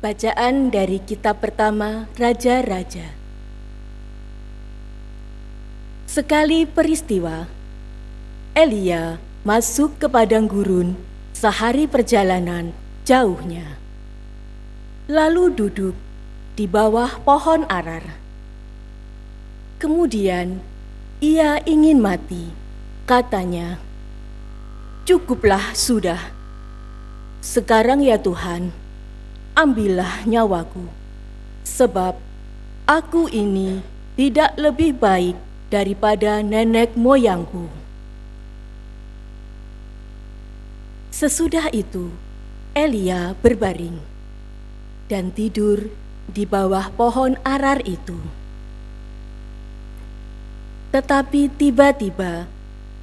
Bacaan dari kitab pertama Raja-Raja. Sekali peristiwa, Elia masuk ke padang gurun sehari perjalanan jauhnya. Lalu duduk di bawah pohon arar. Kemudian ia ingin mati, katanya, "Cukuplah sudah. Sekarang ya Tuhan, ambillah nyawaku, sebab aku ini tidak lebih baik daripada nenek moyangku." Sesudah itu, Elia berbaring dan tidur di bawah pohon arar itu. Tetapi tiba-tiba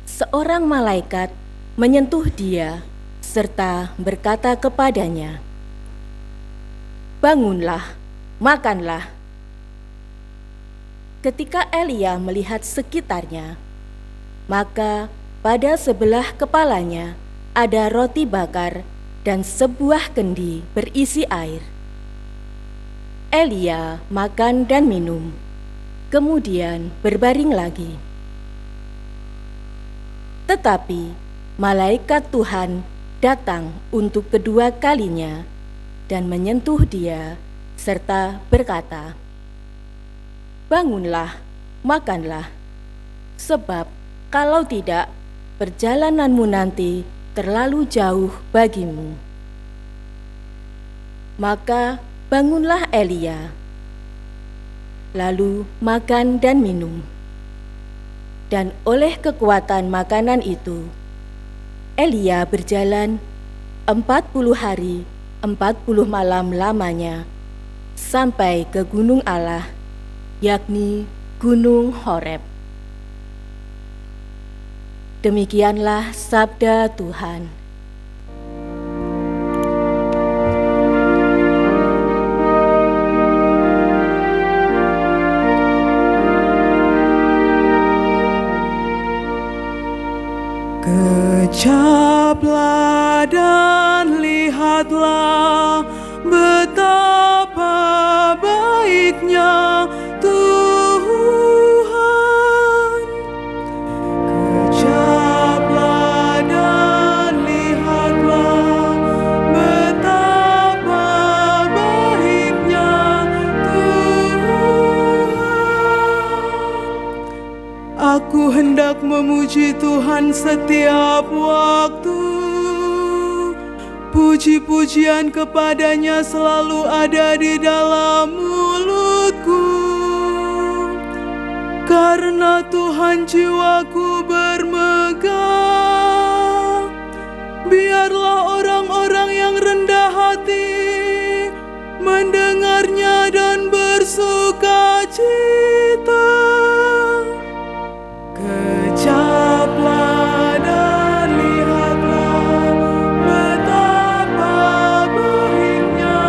seorang malaikat menyentuh dia serta berkata kepadanya, "Bangunlah, makanlah." Ketika Elia melihat sekitarnya, maka pada sebelah kepalanya ada roti bakar dan sebuah kendi berisi air. Elia makan dan minum, kemudian berbaring lagi. Tetapi malaikat Tuhan datang untuk kedua kalinya dan menyentuh dia serta berkata, "Bangunlah, makanlah, sebab kalau tidak, perjalananmu nanti terlalu jauh bagimu." Maka bangunlah Elia, lalu makan dan minum. Dan oleh kekuatan makanan itu, Elia berjalan 40 hari 40 malam lamanya sampai ke gunung Allah, yakni Gunung Horeb. Demikianlah sabda Tuhan. Kecaplah dan lihatlah betapa baiknya Tuhan. Kecaplah dan lihatlah betapa baiknya Tuhan. Aku hendak memuji Tuhan setiap waktu. Puji-pujian kepadanya selalu ada di dalam mulutku. Karena Tuhan jiwaku bermegah. Biarlah orang-orang yang rendah hati mendengarnya dan bersuka cita. Kecaplah dan lihatlah betapa baiknya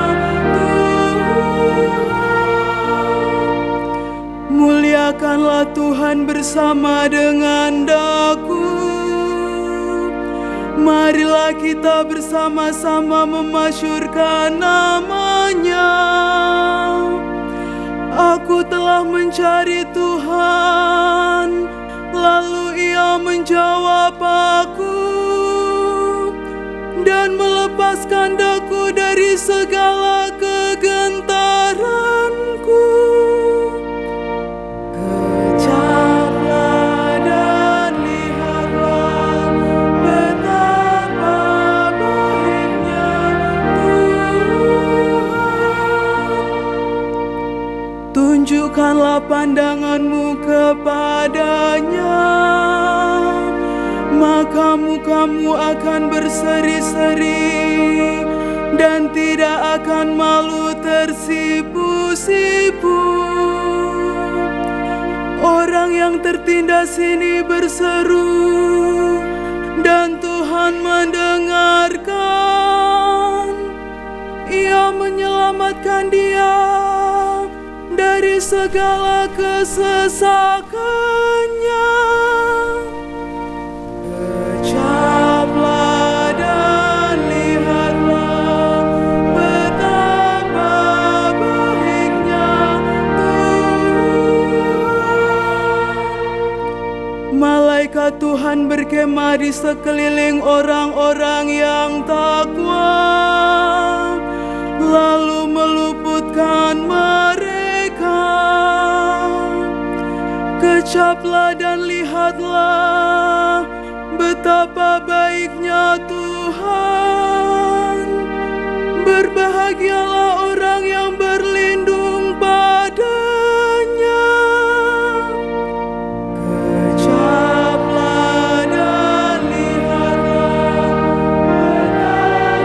Tuhan. Muliakanlah Tuhan bersama dengan daku. Marilah kita bersama-sama memasyurkan nama-Nya. Aku telah mencari Tuhan, lalu Ia menjawab aku dan melepaskan daku dari segala kegentaranku. Kecaplah dan lihatlah betapa baiknya Tuhan. Tunjukkanlah pandanganmu kepadanya, maka mukamu akan berseri-seri dan tidak akan malu tersipu-sipu. Orang yang tertindas ini berseru dan Tuhan mendengarkan. Ia menyelamatkan dia dari segala kesesakannya. Kecaplah dan lihatlah betapa Tuhan berkemah di sekeliling orang-orang yang takwa, lalu meluputkan mereka. Kecaplah dan lihatlah betapa baiknya Tuhan. Berbahagialah orang yang berlindung padanya. Kecaplah dan lihatlah betapa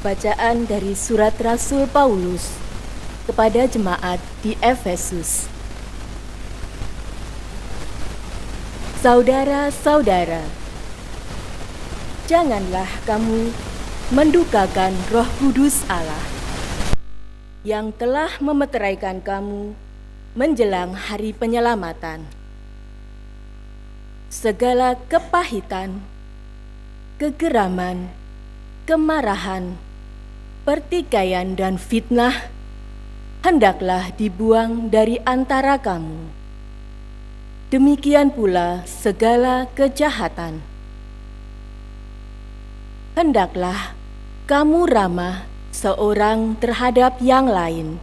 Bacaan dari surat Rasul Paulus kepada jemaat di Efesus. Saudara-saudara, janganlah kamu mendukakan Roh Kudus Allah yang telah memeteraikan kamu menjelang hari penyelamatan. Segala kepahitan, kegeraman, kemarahan, pertikaian dan fitnah hendaklah dibuang dari antara kamu. Demikian pula segala kejahatan. Hendaklah kamu ramah seorang terhadap yang lain,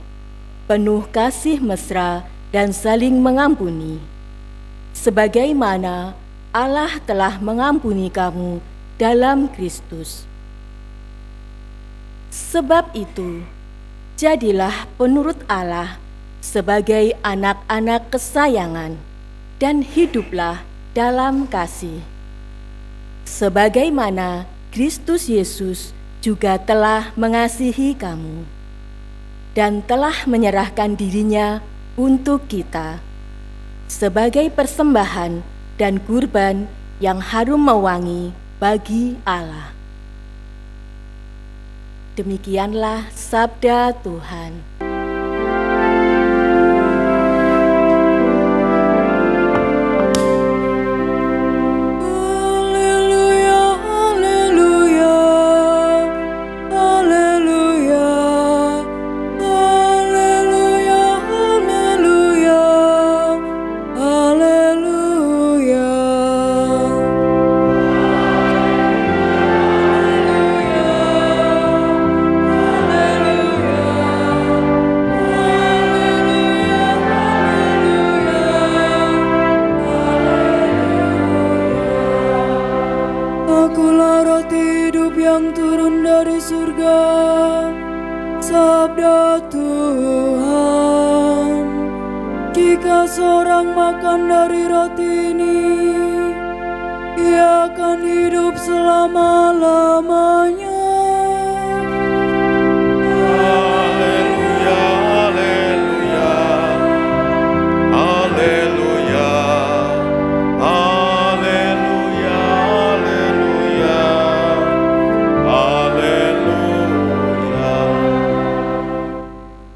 penuh kasih mesra dan saling mengampuni, sebagaimana Allah telah mengampuni kamu dalam Kristus. Sebab itu, jadilah penurut Allah sebagai anak-anak kesayangan, dan hiduplah dalam kasih. Sebagaimana Kristus Yesus juga telah mengasihi kamu, dan telah menyerahkan dirinya untuk kita, sebagai persembahan dan kurban yang harum mewangi bagi Allah. Demikianlah sabda Tuhan. Akulah roti hidup yang turun dari surga, sabda Tuhan. Jika seorang makan dari roti ini, ia akan hidup selama-lamanya.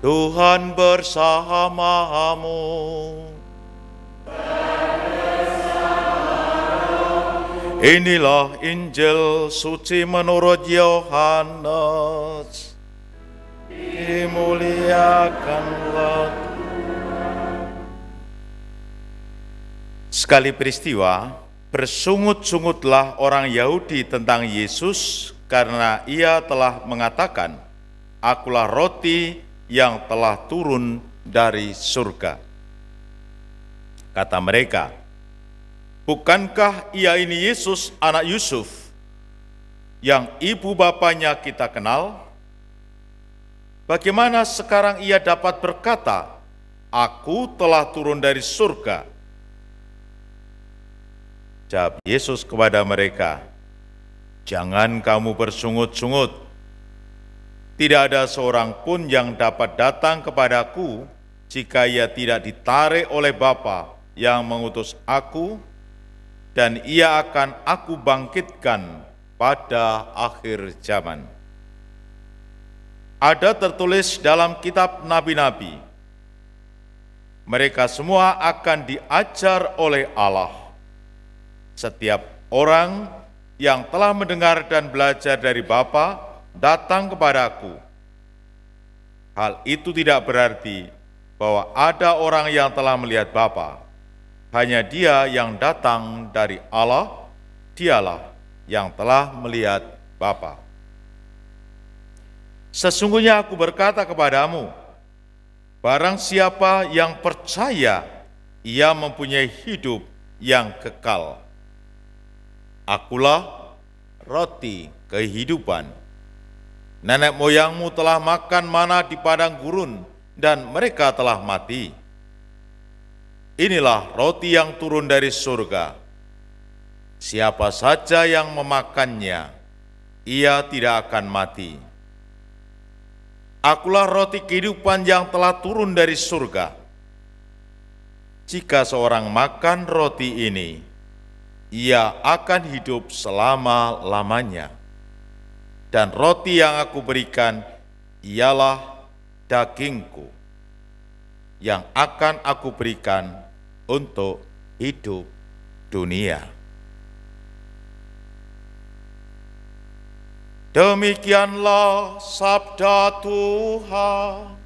Tuhan bersamamu. Inilah Injil suci menurut Yohanes. Dimuliakanlah. Sekali peristiwa, bersungut-sungutlah orang Yahudi tentang Yesus karena ia telah mengatakan, "Akulah roti yang telah turun dari surga." Kata mereka, "Bukankah ia ini Yesus anak Yusuf, yang ibu bapanya kita kenal? Bagaimana sekarang ia dapat berkata, 'Aku telah turun dari surga'?" Jawab Yesus kepada mereka, "Jangan kamu bersungut-sungut. Tidak ada seorang pun yang dapat datang kepadaku jika ia tidak ditarik oleh Bapa yang mengutus aku, dan ia akan aku bangkitkan pada akhir zaman. Ada tertulis dalam kitab nabi-nabi, mereka semua akan diajar oleh Allah. Setiap orang yang telah mendengar dan belajar dari Bapa datang kepadaku. Hal itu tidak berarti bahwa ada orang yang telah melihat Bapa. Hanya Dia yang datang dari Allah, Dialah yang telah melihat Bapa. Sesungguhnya aku berkata kepadamu, barang siapa yang percaya, ia mempunyai hidup yang kekal. Akulah roti kehidupan. Nenek moyangmu telah makan mana di padang gurun, dan mereka telah mati. Inilah roti yang turun dari surga. Siapa saja yang memakannya, ia tidak akan mati. Akulah roti kehidupan yang telah turun dari surga. Jika seorang makan roti ini, ia akan hidup selama-lamanya. Dan roti yang aku berikan ialah dagingku, yang akan aku berikan untuk hidup dunia. Demikianlah sabda Tuhan.